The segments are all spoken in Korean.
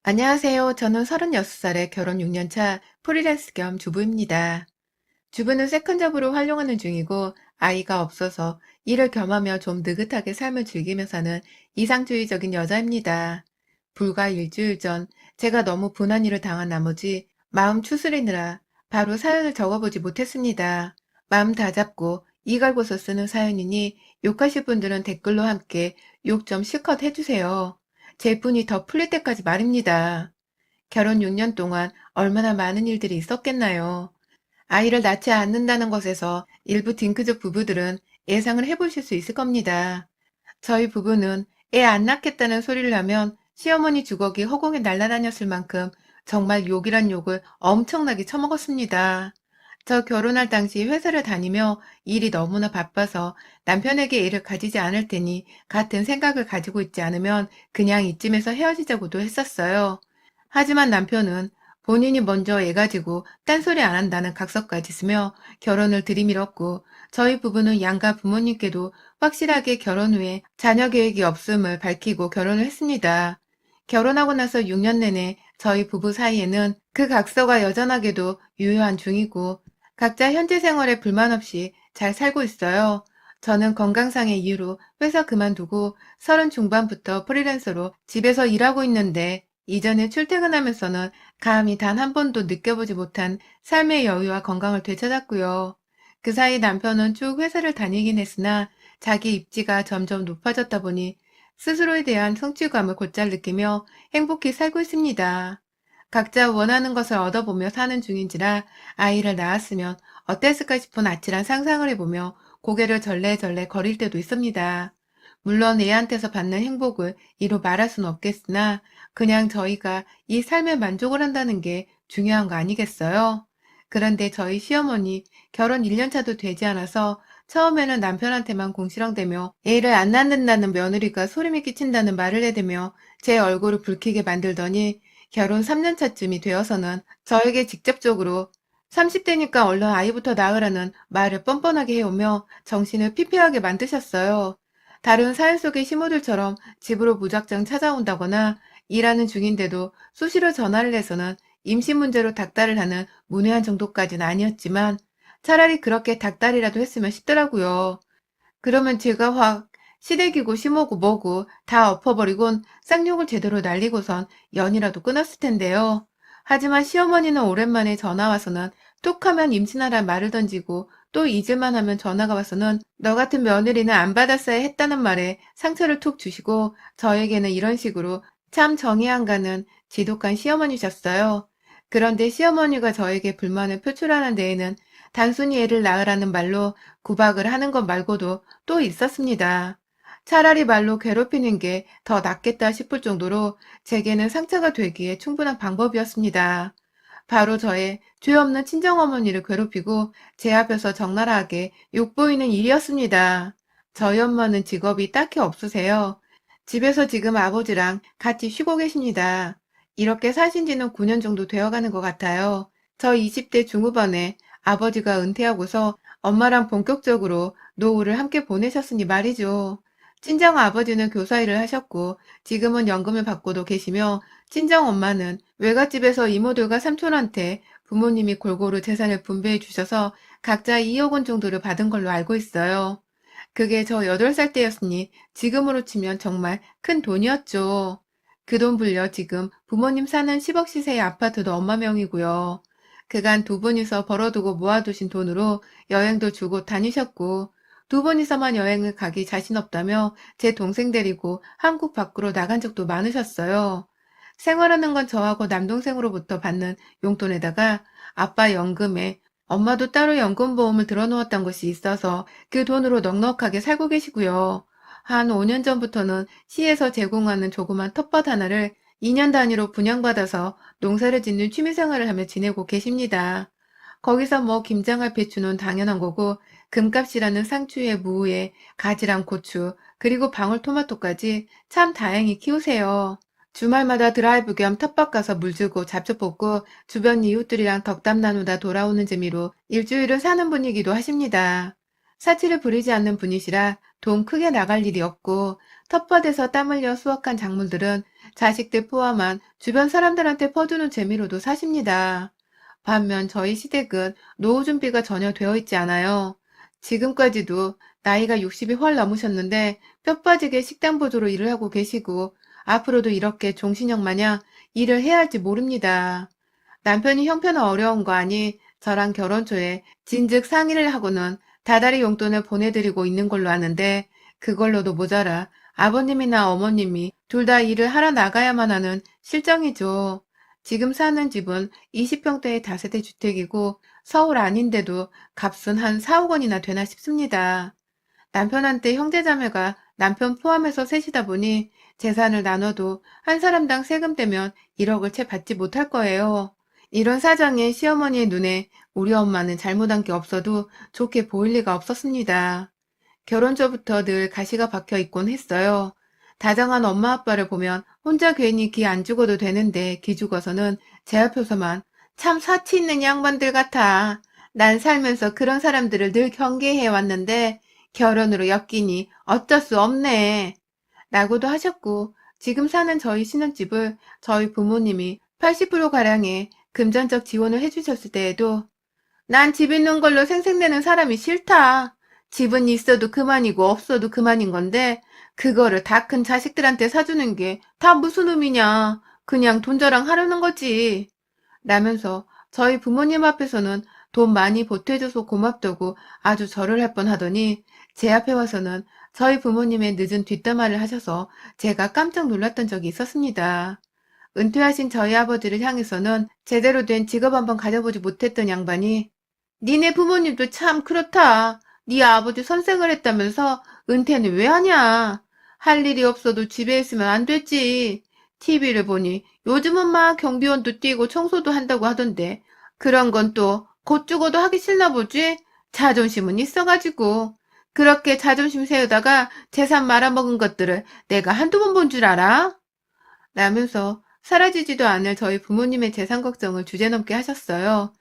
안녕하세요. 저는 36살에 결혼 6년 차 프리랜서 겸 주부입니다. 주부는 세컨잡으로 활용하는 중이고 아이가 없어서 일을 겸하며 좀 느긋하게 삶을 즐기며 사는 이상주의적인 여자입니다. 불과 일주일 전 제가 너무 분한 일을 당한 나머지 마음 추스리느라 바로 사연을 적어보지 못했습니다. 마음 다잡고 이갈고서 쓰는 사연이니 욕하실 분들은 댓글로 함께 욕 좀 실컷 해주세요. 제 분이 더 풀릴 때까지 말입니다. 결혼 6년 동안 얼마나 많은 일들이 있었겠나요? 아이를 낳지 않는다는 것에서 일부 딩크족 부부들은 예상을 해보실 수 있을 겁니다. 저희 부부는 애 안 낳겠다는 소리를 하면 시어머니 주걱이 허공에 날아다녔을 만큼 정말 욕이란 욕을 엄청나게 처먹었습니다. 저 결혼할 당시 회사를 다니며 일이 너무나 바빠서 남편에게 애를 가지지 않을 테니 같은 생각을 가지고 있지 않으면 그냥 이쯤에서 헤어지자고도 했었어요. 하지만 남편은 본인이 먼저 애 가지고 딴소리 안 한다는 각서까지 쓰며 결혼을 들이밀었고 저희 부부는 양가 부모님께도 확실하게 결혼 후에 자녀 계획이 없음을 밝히고 결혼을 했습니다. 결혼하고 나서 6년 내내 저희 부부 사이에는 그 각서가 여전하게도 유효한 중이고 각자 현재 생활에 불만 없이 잘 살고 있어요. 저는 건강상의 이유로 회사 그만두고 30 중반부터 프리랜서로 집에서 일하고 있는데 이전에 출퇴근하면서는 감히 단 한 번도 느껴보지 못한 삶의 여유와 건강을 되찾았고요. 그 사이 남편은 쭉 회사를 다니긴 했으나 자기 입지가 점점 높아졌다 보니 스스로에 대한 성취감을 곧잘 느끼며 행복히 살고 있습니다. 각자 원하는 것을 얻어보며 사는 중인지라 아이를 낳았으면 어땠을까 싶은 아찔한 상상을 해보며 고개를 절레절레 거릴 때도 있습니다. 물론 애한테서 받는 행복을 이루 말할 수는 없겠으나 그냥 저희가 이 삶에 만족을 한다는 게 중요한 거 아니겠어요? 그런데 저희 시어머니 결혼 1년 차도 되지 않아서 처음에는 남편한테만 궁시렁대며 애를 안 낳는다는 며느리가 소름이 끼친다는 말을 해대며 제 얼굴을 붉히게 만들더니 결혼 3년 차쯤이 되어서는 저에게 직접적으로 30대니까 얼른 아이부터 낳으라는 말을 뻔뻔하게 해오며 정신을 피폐하게 만드셨어요. 다른 사회 속의 시모들처럼 집으로 무작정 찾아온다거나 일하는 중인데도 수시로 전화를 해서는 임신 문제로 닥달을 하는 문외한 정도까지는 아니었지만 차라리 그렇게 닥달이라도 했으면 싶더라고요. 그러면 제가 확 시댁이고 시모고 뭐고 다 엎어버리곤 쌍욕을 제대로 날리고선 연이라도 끊었을 텐데요. 하지만 시어머니는 오랜만에 전화 와서는 툭 하면 임신하란 말을 던지고 또 잊을만 하면 전화가 와서는 너 같은 며느리는 안 받았어야 했다는 말에 상처를 툭 주시고 저에게는 이런 식으로 참 정이 안 가는 지독한 시어머니셨어요. 그런데 시어머니가 저에게 불만을 표출하는 데에는 단순히 애를 낳으라는 말로 구박을 하는 것 말고도 또 있었습니다. 차라리 말로 괴롭히는 게 더 낫겠다 싶을 정도로 제게는 상처가 되기에 충분한 방법이었습니다. 바로 저의 죄 없는 친정어머니를 괴롭히고 제 앞에서 적나라하게 욕보이는 일이었습니다. 저희 엄마는 직업이 딱히 없으세요. 집에서 지금 아버지랑 같이 쉬고 계십니다. 이렇게 사신 지는 9년 정도 되어가는 것 같아요. 저 20대 중후반에 아버지가 은퇴하고서 엄마랑 본격적으로 노후를 함께 보내셨으니 말이죠. 친정 아버지는 교사 일을 하셨고 지금은 연금을 받고도 계시며 친정 엄마는 외갓집에서 이모들과 삼촌한테 부모님이 골고루 재산을 분배해 주셔서 각자 2억 원 정도를 받은 걸로 알고 있어요. 그게 저 8살 때였으니 지금으로 치면 정말 큰 돈이었죠. 그 돈 불려 지금 부모님 사는 10억 시세의 아파트도 엄마 명이고요. 그간 두 분이서 벌어두고 모아두신 돈으로 여행도 주고 다니셨고 두 분이서만 여행을 가기 자신 없다며 제 동생 데리고 한국 밖으로 나간 적도 많으셨어요. 생활하는 건 저하고 남동생으로부터 받는 용돈에다가 아빠 연금에 엄마도 따로 연금보험을 들어놓았던 것이 있어서 그 돈으로 넉넉하게 살고 계시고요. 한 5년 전부터는 시에서 제공하는 조그만 텃밭 하나를 2년 단위로 분양받아서 농사를 짓는 취미생활을 하며 지내고 계십니다. 거기서 뭐 김장할 배추는 당연한 거고 금값이라는 상추에 무에 가지랑 고추 그리고 방울토마토까지 참 다행히 키우세요. 주말마다 드라이브 겸 텃밭 가서 물 주고 잡초 뽑고 주변 이웃들이랑 덕담 나누다 돌아오는 재미로 일주일을 사는 분이기도 하십니다. 사치를 부리지 않는 분이시라 돈 크게 나갈 일이 없고 텃밭에서 땀 흘려 수확한 작물들은 자식들 포함한 주변 사람들한테 퍼주는 재미로도 사십니다. 반면 저희 시댁은 노후 준비가 전혀 되어 있지 않아요. 지금까지도 나이가 60이 훨 넘으셨는데 뼈 빠지게 식당 보조로 일을 하고 계시고 앞으로도 이렇게 종신형 마냥 일을 해야 할지 모릅니다. 남편이 형편은 어려운 거 아니 저랑 결혼 초에 진즉 상의를 하고는 다달이 용돈을 보내드리고 있는 걸로 아는데 그걸로도 모자라 아버님이나 어머님이 둘 다 일을 하러 나가야만 하는 실정이죠. 지금 사는 집은 20평대의 다세대 주택이고 서울 아닌데도 값은 한 4, 5억 원이나 되나 싶습니다. 남편한테 형제자매가 남편 포함해서 셋이다 보니 재산을 나눠도 한 사람당 세금 떼면 1억을 채 받지 못할 거예요. 이런 사정에 시어머니의 눈에 우리 엄마는 잘못한 게 없어도 좋게 보일 리가 없었습니다. 결혼 전부터 늘 가시가 박혀 있곤 했어요. 다정한 엄마 아빠를 보면 혼자 괜히 기 안 죽어도 되는데 기 죽어서는 제 앞에서만 참 사치 있는 양반들 같아. 난 살면서 그런 사람들을 늘 경계해 왔는데 결혼으로 엮이니 어쩔 수 없네. 라고도 하셨고 지금 사는 저희 신혼집을 저희 부모님이 80%가량의 금전적 지원을 해주셨을 때에도 난 집 있는 걸로 생색내는 사람이 싫다. 집은 있어도 그만이고 없어도 그만인 건데 그거를 다 큰 자식들한테 사주는 게 다 무슨 의미냐. 그냥 돈 자랑하려는 거지. 라면서 저희 부모님 앞에서는 돈 많이 보태줘서 고맙다고 아주 절을 할 뻔하더니 제 앞에 와서는 저희 부모님의 늦은 뒷담화를 하셔서 제가 깜짝 놀랐던 적이 있었습니다. 은퇴하신 저희 아버지를 향해서는 제대로 된 직업 한번 가져보지 못했던 양반이 니네 부모님도 참 그렇다. 네 아버지 선생을 했다면서 은퇴는 왜 하냐? 할 일이 없어도 집에 있으면 안 됐지. TV를 보니 요즘은 막 경비원도 뛰고 청소도 한다고 하던데 그런 건 또 곧 죽어도 하기 싫나 보지? 자존심은 있어가지고. 그렇게 자존심 세우다가 재산 말아먹은 것들을 내가 한두 번 본 줄 알아? 라면서 사라지지도 않을 저희 부모님의 재산 걱정을 주제넘게 하셨어요.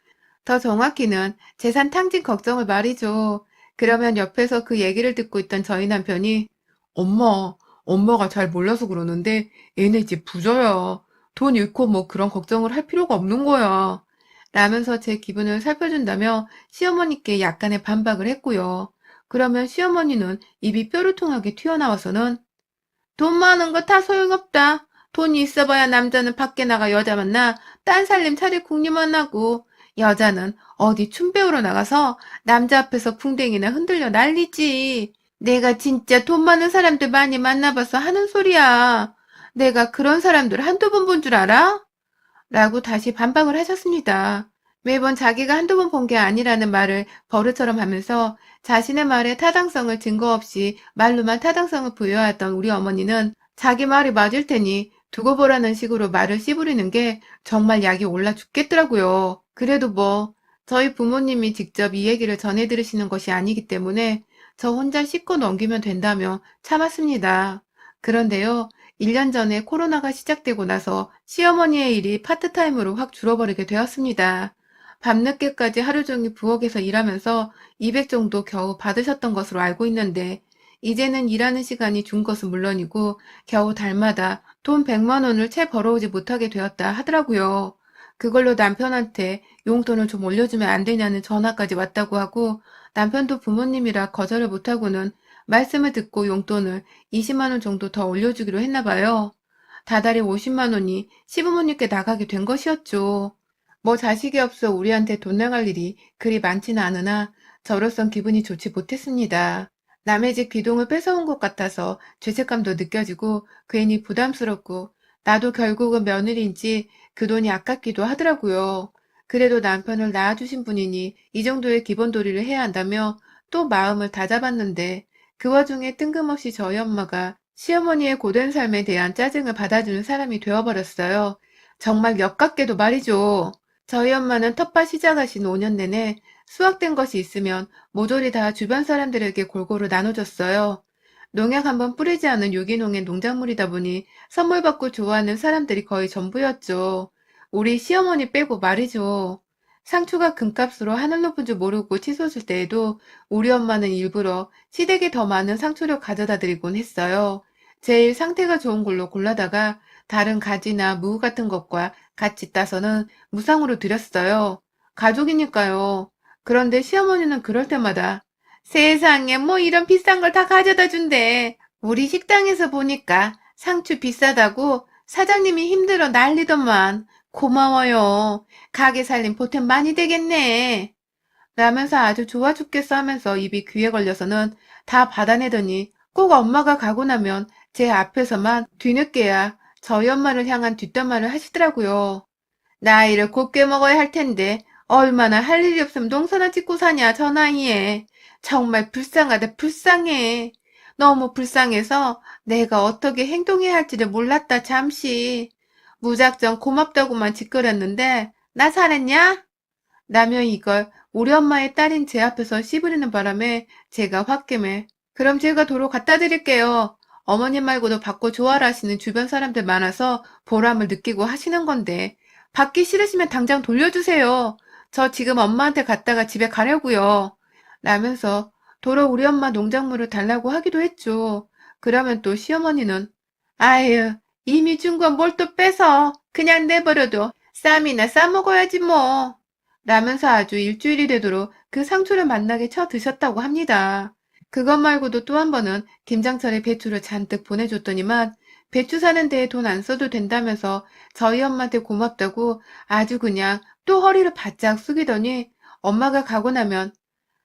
더 정확히는 재산 탕진 걱정을 말이죠. 그러면 옆에서 그 얘기를 듣고 있던 저희 남편이 엄마, 엄마가 잘 몰라서 그러는데 얘네 집 부자야. 돈 잃고 뭐 그런 걱정을 할 필요가 없는 거야. 라면서 제 기분을 살펴준다며 시어머니께 약간의 반박을 했고요. 그러면 시어머니는 입이 뾰루통하게 튀어나와서는 돈 많은 거 다 소용없다. 돈이 있어봐야 남자는 밖에 나가 여자 만나 딴 살림 차릴 궁리만 하고 여자는 어디 춤 배우러 나가서 남자 앞에서 궁뎅이나 흔들려 난리지. 내가 진짜 돈 많은 사람들 많이 만나봐서 하는 소리야. 내가 그런 사람들 한두 번 본 줄 알아? 라고 다시 반박을 하셨습니다. 매번 자기가 한두 번 본 게 아니라는 말을 버릇처럼 하면서 자신의 말에 타당성을 증거 없이 말로만 타당성을 부여하던 우리 어머니는 자기 말이 맞을 테니 두고 보라는 식으로 말을 씨부리는 게 정말 약이 올라 죽겠더라고요. 그래도 뭐 저희 부모님이 직접 이 얘기를 전해 들으시는 것이 아니기 때문에 저 혼자 씻고 넘기면 된다며 참았습니다. 그런데요. 1년 전에 코로나가 시작되고 나서 시어머니의 일이 파트타임으로 확 줄어버리게 되었습니다. 밤늦게까지 하루 종일 부엌에서 일하면서 200 정도 겨우 받으셨던 것으로 알고 있는데 이제는 일하는 시간이 준 것은 물론이고 겨우 달마다 돈 100만 원을 채 벌어오지 못하게 되었다 하더라고요. 그걸로 남편한테 용돈을 좀 올려주면 안 되냐는 전화까지 왔다고 하고 남편도 부모님이라 거절을 못하고는 말씀을 듣고 용돈을 20만 원 정도 더 올려주기로 했나 봐요. 다달이 50만 원이 시부모님께 나가게 된 것이었죠. 뭐 자식이 없어 우리한테 돈 나갈 일이 그리 많지는 않으나 저로선 기분이 좋지 못했습니다. 남의 집 기둥을 뺏어온 것 같아서 죄책감도 느껴지고 괜히 부담스럽고 나도 결국은 며느리인지 그 돈이 아깝기도 하더라고요. 그래도 남편을 낳아주신 분이니 이 정도의 기본 도리를 해야 한다며 또 마음을 다잡았는데 그 와중에 뜬금없이 저희 엄마가 시어머니의 고된 삶에 대한 짜증을 받아주는 사람이 되어버렸어요. 정말 역같게도 말이죠. 저희 엄마는 텃밭 시작하신 5년 내내 수확된 것이 있으면 모조리 다 주변 사람들에게 골고루 나눠줬어요. 농약 한번 뿌리지 않은 유기농의 농작물이다 보니 선물 받고 좋아하는 사람들이 거의 전부였죠. 우리 시어머니 빼고 말이죠. 상추가 금값으로 하늘 높은 줄 모르고 치솟을 때에도 우리 엄마는 일부러 시댁에 더 많은 상추를 가져다 드리곤 했어요. 제일 상태가 좋은 걸로 골라다가 다른 가지나 무 같은 것과 같이 따서는 무상으로 드렸어요. 가족이니까요. 그런데 시어머니는 그럴 때마다 세상에 뭐 이런 비싼 걸 다 가져다 준대. 우리 식당에서 보니까 상추 비싸다고 사장님이 힘들어 난리더만. 고마워요. 가게 살림 보탬 많이 되겠네. 라면서 아주 좋아 죽겠어 하면서 입이 귀에 걸려서는 다 받아내더니 꼭 엄마가 가고 나면 제 앞에서만 뒤늦게야 저희 엄마를 향한 뒷담화를 하시더라고요. 나이를 곱게 먹어야 할 텐데 얼마나 할 일이 없으면 농사나 짓고 사냐 저 나이에. 정말 불쌍하다 불쌍해. 너무 불쌍해서 내가 어떻게 행동해야 할지를 몰랐다 잠시. 무작정 고맙다고만 짓거렸는데 나 잘했냐? 라며 이걸 우리 엄마의 딸인 제 앞에서 씨부리는 바람에 제가 홧김에 그럼 제가 도로 갖다 드릴게요. 어머님 말고도 받고 좋아라 하시는 주변 사람들 많아서 보람을 느끼고 하시는 건데 받기 싫으시면 당장 돌려주세요. 저 지금 엄마한테 갔다가 집에 가려고요. 라면서 도로 우리 엄마 농작물을 달라고 하기도 했죠. 그러면 또 시어머니는 아유 이미 준 건 뭘 또 뺏어. 그냥 내버려둬. 쌈이나 싸먹어야지 뭐. 라면서 아주 일주일이 되도록 그 상추를 만나게 쳐 드셨다고 합니다. 그것 말고도 또 한 번은 김장철에 배추를 잔뜩 보내줬더니만 배추 사는 데에 돈 안 써도 된다면서 저희 엄마한테 고맙다고 아주 그냥 또 허리를 바짝 숙이더니 엄마가 가고 나면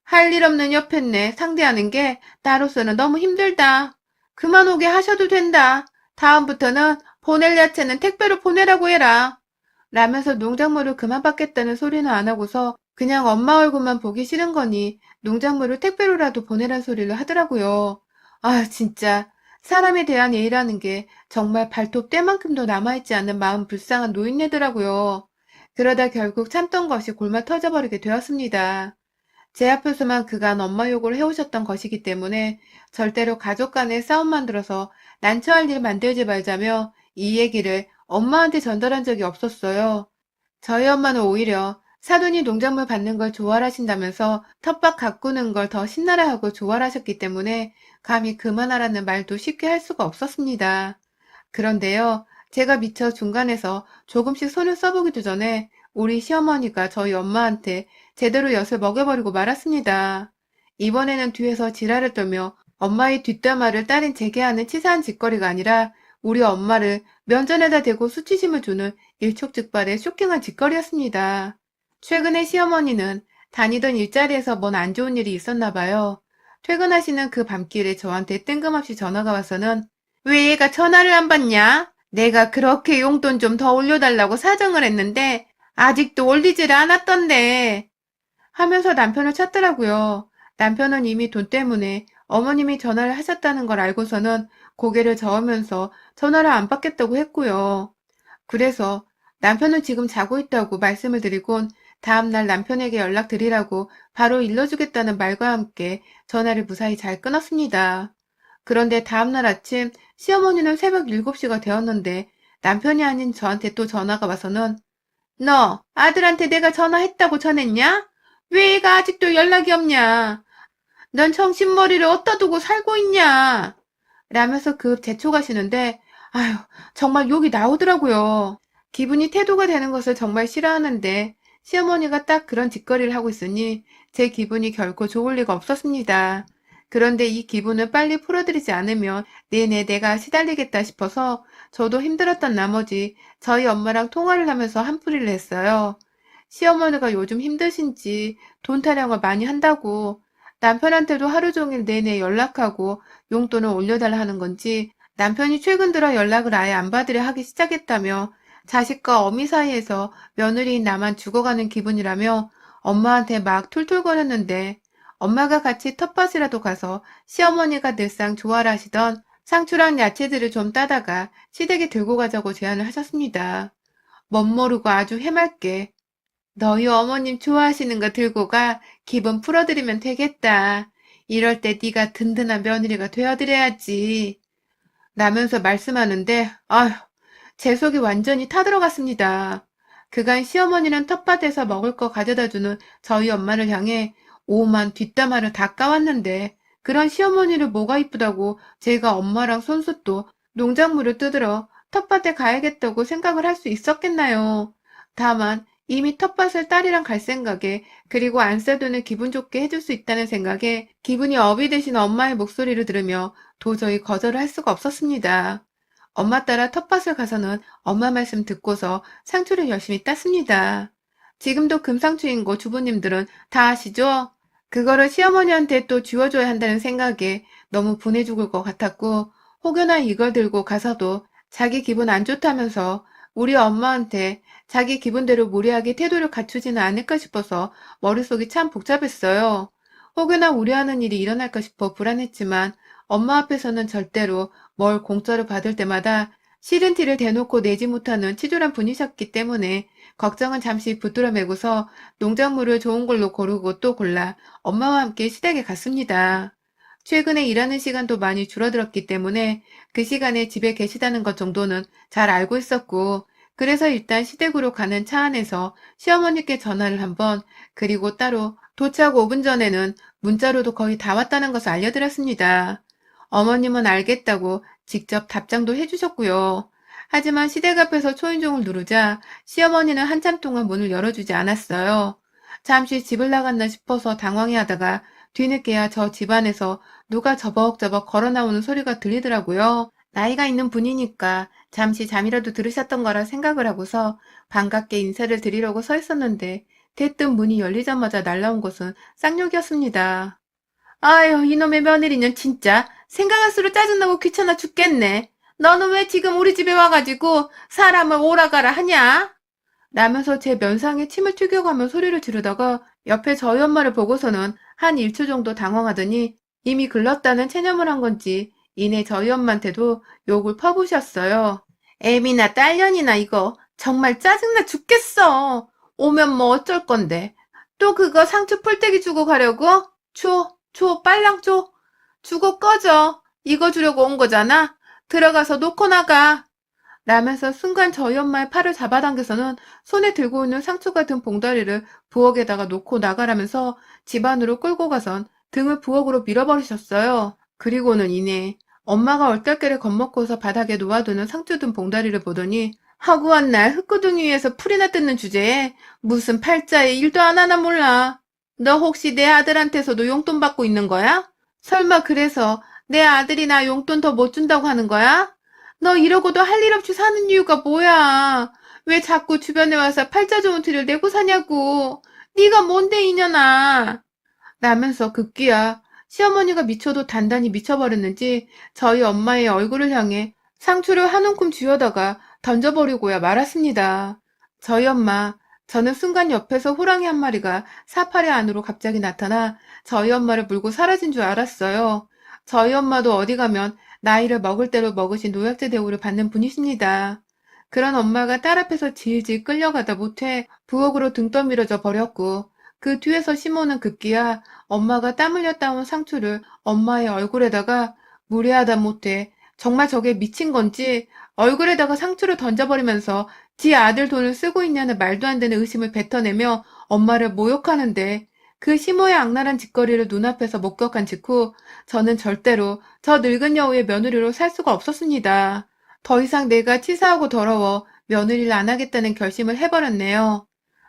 할 일 없는 옆했네 상대하는 게 나로서는 너무 힘들다. 그만 오게 하셔도 된다. 다음부터는 보낼 야채는 택배로 보내라고 해라. 라면서 농작물을 그만 받겠다는 소리는 안 하고서 그냥 엄마 얼굴만 보기 싫은 거니 농작물을 택배로라도 보내란 소리를 하더라고요. 아, 진짜 사람에 대한 예의라는 게 정말 발톱 때만큼도 남아있지 않는 마음 불쌍한 노인네더라고요. 그러다 결국 참던 것이 골마 터져버리게 되었습니다. 제 앞에서만 그간 엄마 욕을 해오셨던 것이기 때문에 절대로 가족 간의 싸움만 들어서 난처할 일 만들지 말자며 이 얘기를 엄마한테 전달한 적이 없었어요. 저희 엄마는 오히려 사돈이 농작물 받는 걸 좋아하신다면서 텃밭 가꾸는 걸 더 신나라 하고 좋아하셨기 때문에 감히 그만하라는 말도 쉽게 할 수가 없었습니다. 그런데요, 제가 미처 중간에서 조금씩 손을 써보기도 전에 우리 시어머니가 저희 엄마한테 제대로 엿을 먹여버리고 말았습니다. 이번에는 뒤에서 지랄을 떨며 엄마의 뒷담화를 딸인 제게 하는 치사한 짓거리가 아니라 우리 엄마를 면전에다 대고 수치심을 주는 일촉즉발의 쇼킹한 짓거리였습니다. 최근에 시어머니는 다니던 일자리에서 뭔 안 좋은 일이 있었나 봐요. 퇴근하시는 그 밤길에 저한테 뜬금없이 전화가 와서는 왜 얘가 전화를 안 받냐? 내가 그렇게 용돈 좀 더 올려달라고 사정을 했는데 아직도 올리지를 않았던데 하면서 남편을 찾더라고요. 남편은 이미 돈 때문에 어머님이 전화를 하셨다는 걸 알고서는 고개를 저으면서 전화를 안 받겠다고 했고요. 그래서 남편은 지금 자고 있다고 말씀을 드리곤 다음날 남편에게 연락드리라고 바로 일러주겠다는 말과 함께 전화를 무사히 잘 끊었습니다. 그런데 다음날 아침 시어머니는 새벽 7시가 되었는데 남편이 아닌 저한테 또 전화가 와서는 너 아들한테 내가 전화했다고 전했냐? 왜 애가 아직도 연락이 없냐? 넌 정신머리를 어디다 두고 살고 있냐? 라면서 급 재촉하시는데 아휴 정말 욕이 나오더라고요. 기분이 태도가 되는 것을 정말 싫어하는데 시어머니가 딱 그런 짓거리를 하고 있으니 제 기분이 결코 좋을 리가 없었습니다. 그런데 이 기분을 빨리 풀어드리지 않으면 내내 내가 시달리겠다 싶어서 저도 힘들었던 나머지 저희 엄마랑 통화를 하면서 한풀이를 했어요. 시어머니가 요즘 힘드신지 돈 타령을 많이 한다고 남편한테도 하루 종일 내내 연락하고 용돈을 올려달라 하는 건지 남편이 최근 들어 연락을 아예 안 받으려 하기 시작했다며 자식과 어미 사이에서 며느리인 나만 죽어가는 기분이라며 엄마한테 막 툴툴거렸는데 엄마가 같이 텃밭이라도 가서 시어머니가 늘상 좋아라 하시던 상추랑 야채들을 좀 따다가 시댁에 들고 가자고 제안을 하셨습니다. 멋모르고 아주 해맑게 너희 어머님 좋아하시는 거 들고 가 기분 풀어드리면 되겠다. 이럴 때 네가 든든한 며느리가 되어드려야지. 라면서 말씀하는데 아휴 제 속이 완전히 타들어갔습니다. 그간 시어머니는 텃밭에서 먹을 거 가져다주는 저희 엄마를 향해 오만 뒷담화를 다 까왔는데 그런 시어머니를 뭐가 이쁘다고 제가 엄마랑 손수 또 농작물을 뜯으러 텃밭에 가야겠다고 생각을 할 수 있었겠나요? 다만 이미 텃밭을 딸이랑 갈 생각에 그리고 안 싸두는 기분 좋게 해줄 수 있다는 생각에 기분이 업이 되신 엄마의 목소리를 들으며 도저히 거절을 할 수가 없었습니다. 엄마 따라 텃밭을 가서는 엄마 말씀 듣고서 상추를 열심히 땄습니다. 지금도 금상추인 거 주부님들은 다 아시죠? 그거를 시어머니한테 또 쥐어줘야 한다는 생각에 너무 분해 죽을 것 같았고 혹여나 이걸 들고 가서도 자기 기분 안 좋다면서 우리 엄마한테 자기 기분대로 무리하게 태도를 갖추지는 않을까 싶어서 머릿속이 참 복잡했어요. 혹여나 우려하는 일이 일어날까 싶어 불안했지만 엄마 앞에서는 절대로 뭘 공짜로 받을 때마다 싫은 티를 대놓고 내지 못하는 치졸한 분이셨기 때문에 걱정은 잠시 붙들어 매고서 농작물을 좋은 걸로 고르고 또 골라 엄마와 함께 시댁에 갔습니다. 최근에 일하는 시간도 많이 줄어들었기 때문에 그 시간에 집에 계시다는 것 정도는 잘 알고 있었고, 그래서 일단 시댁으로 가는 차 안에서 시어머니께 전화를 한번, 그리고 따로 도착 5분 전에는 문자로도 거의 다 왔다는 것을 알려드렸습니다. 어머님은 알겠다고 직접 답장도 해주셨고요. 하지만 시댁 앞에서 초인종을 누르자 시어머니는 한참 동안 문을 열어주지 않았어요. 잠시 집을 나갔나 싶어서 당황해하다가 뒤늦게야 저 집안에서 누가 저벅저벅 걸어 나오는 소리가 들리더라고요. 나이가 있는 분이니까 잠시 잠이라도 들으셨던 거라 생각을 하고서 반갑게 인사를 드리려고 서 있었는데 대뜸 문이 열리자마자 날라온 것은 쌍욕이었습니다. 아유, 이놈의 며느리는 진짜 생각할수록 짜증나고 귀찮아 죽겠네. 너는 왜 지금 우리 집에 와가지고 사람을 오라가라 하냐? 라면서 제 면상에 침을 튀겨가며 소리를 지르다가 옆에 저희 엄마를 보고서는 한 1초 정도 당황하더니 이미 글렀다는 체념을 한 건지 이내 저희 엄마한테도 욕을 퍼부으셨어요. 애미나 딸년이나 이거 정말 짜증나 죽겠어. 오면 뭐 어쩔 건데. 또 그거 상추 풀떼기 주고 가려고? 줘, 빨랑 줘. 주고 꺼져. 이거 주려고 온 거잖아. 들어가서 놓고 나가. 라면서 순간 저희 엄마의 팔을 잡아당겨서는 손에 들고 있는 상추 같은 봉다리를 부엌에다가 놓고 나가라면서 집 안으로 끌고 가선 등을 부엌으로 밀어버리셨어요. 그리고는 이내 엄마가 얼떨결에 겁먹고서 바닥에 놓아두는 상추 든 봉다리를 보더니 하구한 날 흙구덩이 위에서 풀이나 뜯는 주제에 무슨 팔자에 일도 안 하나 몰라. 너 혹시 내 아들한테서도 용돈 받고 있는 거야? 설마 그래서 내 아들이 나 용돈 더 못 준다고 하는 거야? 너 이러고도 할 일 없이 사는 이유가 뭐야? 왜 자꾸 주변에 와서 팔자 좋은 티를 내고 사냐고. 네가 뭔데 이년아. 라면서 급기야 시어머니가 미쳐도 단단히 미쳐버렸는지 저희 엄마의 얼굴을 향해 상추를 한 움큼 쥐어다가 던져버리고야 말았습니다. 저희 엄마, 저는 순간 옆에서 호랑이 한 마리가 사파리 안으로 갑자기 나타나 저희 엄마를 물고 사라진 줄 알았어요. 저희 엄마도 어디 가면 나이를 먹을 대로 먹으신 노약자 대우를 받는 분이십니다. 그런 엄마가 딸 앞에서 질질 끌려가다 못해 부엌으로 등 떠밀어져 버렸고 그 뒤에서 시모는 급기야 엄마가 땀 흘려 따온 상추를 엄마의 얼굴에다가 무례하다 못해 정말 저게 미친 건지 얼굴에다가 상추를 던져버리면서 지 아들 돈을 쓰고 있냐는 말도 안 되는 의심을 뱉어내며 엄마를 모욕하는데 그 시모의 악랄한 짓거리를 눈앞에서 목격한 직후 저는 절대로 저 늙은 여우의 며느리로 살 수가 없었습니다. 더 이상 내가 치사하고 더러워 며느리를 안 하겠다는 결심을 해버렸네요.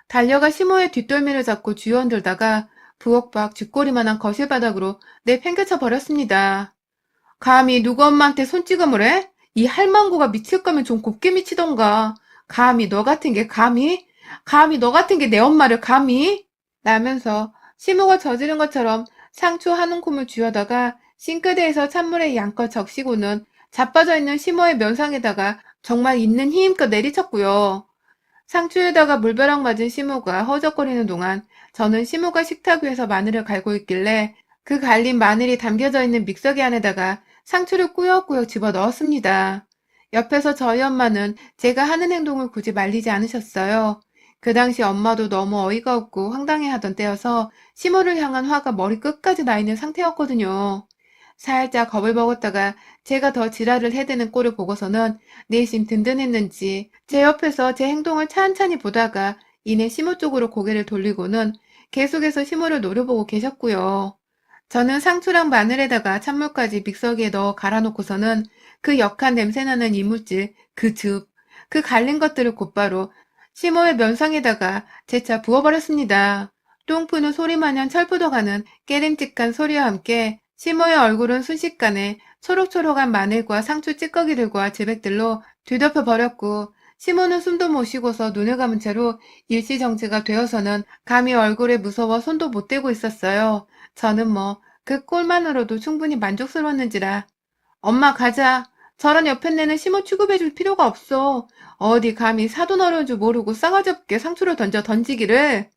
달려가 시모의 뒷덜미를 잡고 쥐어흔들다가 부엌 밖 쥐꼬리만한 거실 바닥으로 내팽개쳐 버렸습니다. 감히 누구 엄마한테 손찌검을 해? 이 할망구가 미칠 거면 좀 곱게 미치던가. 감히 너 같은 게 감히? 감히 너 같은 게 내 엄마를 감히? 라면서 시모가 저지른 것처럼 상추 한 움큼을 쥐어다가 싱크대에서 찬물에 양껏 적시고는 자빠져 있는 시모의 면상에다가 정말 있는 힘껏 내리쳤고요. 상추에다가 물벼락 맞은 시모가 허우적거리는 동안 저는 시모가 식탁 위에서 마늘을 갈고 있길래 그 갈린 마늘이 담겨져 있는 믹서기 안에다가 상추를 꾸역꾸역 집어 넣었습니다. 옆에서 저희 엄마는 제가 하는 행동을 굳이 말리지 않으셨어요. 그 당시 엄마도 너무 어이가 없고 황당해하던 때여서 시모를 향한 화가 머리 끝까지 나 있는 상태였거든요. 살짝 겁을 먹었다가 제가 더 지랄을 해대는 꼴을 보고서는 내심 든든했는지 제 옆에서 제 행동을 찬찬히 보다가 이내 시모 쪽으로 고개를 돌리고는 계속해서 시모를 노려보고 계셨고요. 저는 상추랑 마늘에다가 찬물까지 믹서기에 넣어 갈아놓고서는 그 역한 냄새나는 이물질, 그 즙, 그 갈린 것들을 곧바로 시모의 면상에다가 재차 부어버렸습니다. 똥푸는 소리마냥 철푸덕하는 깨림직한 소리와 함께 시모의 얼굴은 순식간에 초록초록한 마늘과 상추 찌꺼기들과 제백들로 뒤덮여 버렸고, 시모는 숨도 못 쉬고서 눈을 감은 채로 일시정지가 되어서는 감히 얼굴에 무서워 손도 못 대고 있었어요. 저는 뭐 그 꼴만으로도 충분히 만족스러웠는지라. 엄마 가자. 저런 옆에내는 시모 취급해줄 필요가 없어. 어디 감히 사돈 어려운 줄 모르고 싸가지 없게 상투를 던지기를.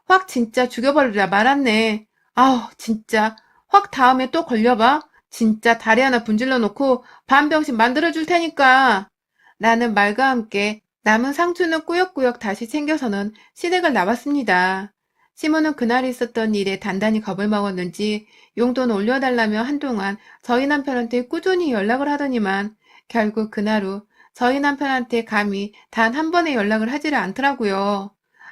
확 진짜 죽여버리라 말았네. 아우 진짜 확 다음에 또 걸려봐. 진짜 다리 하나 분질러 놓고 반병신 만들어줄 테니까. 나는 말과 함께 남은 상추는 꾸역꾸역 다시 챙겨서는 시댁을 나왔습니다. 시모는 그날 있었던 일에 단단히 겁을 먹었는지 용돈 올려달라며 한동안 저희 남편한테 꾸준히 연락을 하더니만 결국 그날 후 저희 남편한테 감히 단 한 번의 연락을 하지를 않더라고요.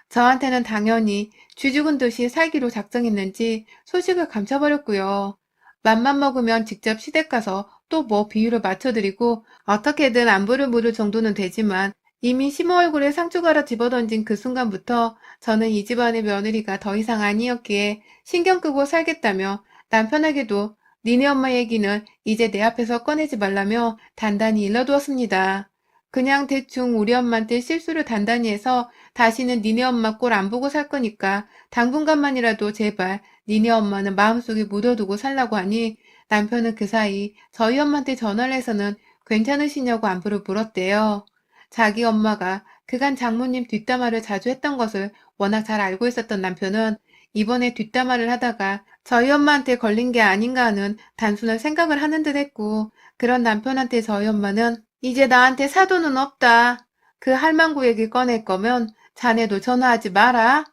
저한테는 당연히 쥐 죽은 듯이 살기로 작정했는지 소식을 감춰버렸고요. 맘만 먹으면 직접 시댁 가서 또 뭐 비유를 맞춰드리고 어떻게든 안부를 물을 정도는 되지만 이미 시모 얼굴에 상추가라 집어던진 그 순간부터 저는 이 집안의 며느리가 더 이상 아니었기에 신경 끄고 살겠다며 남편에게도 니네 엄마 얘기는 이제 내 앞에서 꺼내지 말라며 단단히 일러두었습니다. 그냥 대충 우리 엄마한테 실수를 단단히 해서 다시는 니네 엄마 꼴 안 보고 살 거니까 당분간만이라도 제발 니네 엄마는 마음속에 묻어두고 살라고 하니 남편은 그 사이 저희 엄마한테 전화를 해서는 괜찮으시냐고 안부를 물었대요. 자기 엄마가 그간 장모님 뒷담화를 자주 했던 것을 워낙 잘 알고 있었던 남편은 이번에 뒷담화를 하다가 저희 엄마한테 걸린 게 아닌가 하는 단순한 생각을 하는 듯 했고, 그런 남편한테 저희 엄마는 이제 나한테 사돈은 없다. 그 할망구 얘기 꺼낼 거면 자네도 전화하지 마라.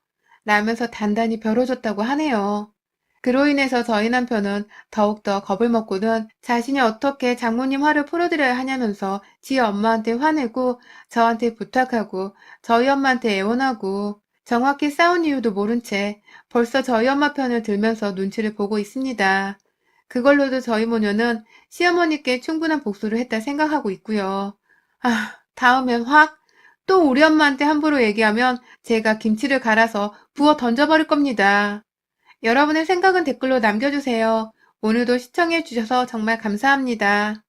라면서 단단히 벼뤄줬다고 하네요. 그로 인해서 저희 남편은 더욱더 겁을 먹고는 자신이 어떻게 장모님 화를 풀어드려야 하냐면서 지 엄마한테 화내고 저한테 부탁하고 저희 엄마한테 애원하고 정확히 싸운 이유도 모른 채 벌써 저희 엄마 편을 들면서 눈치를 보고 있습니다. 그걸로도 저희 모녀는 시어머니께 충분한 복수를 했다 생각하고 있고요. 다음엔 확 또 우리 엄마한테 함부로 얘기하면 제가 김치를 갈아서 부어 던져버릴 겁니다. 여러분의 생각은 댓글로 남겨주세요. 오늘도 시청해주셔서 정말 감사합니다.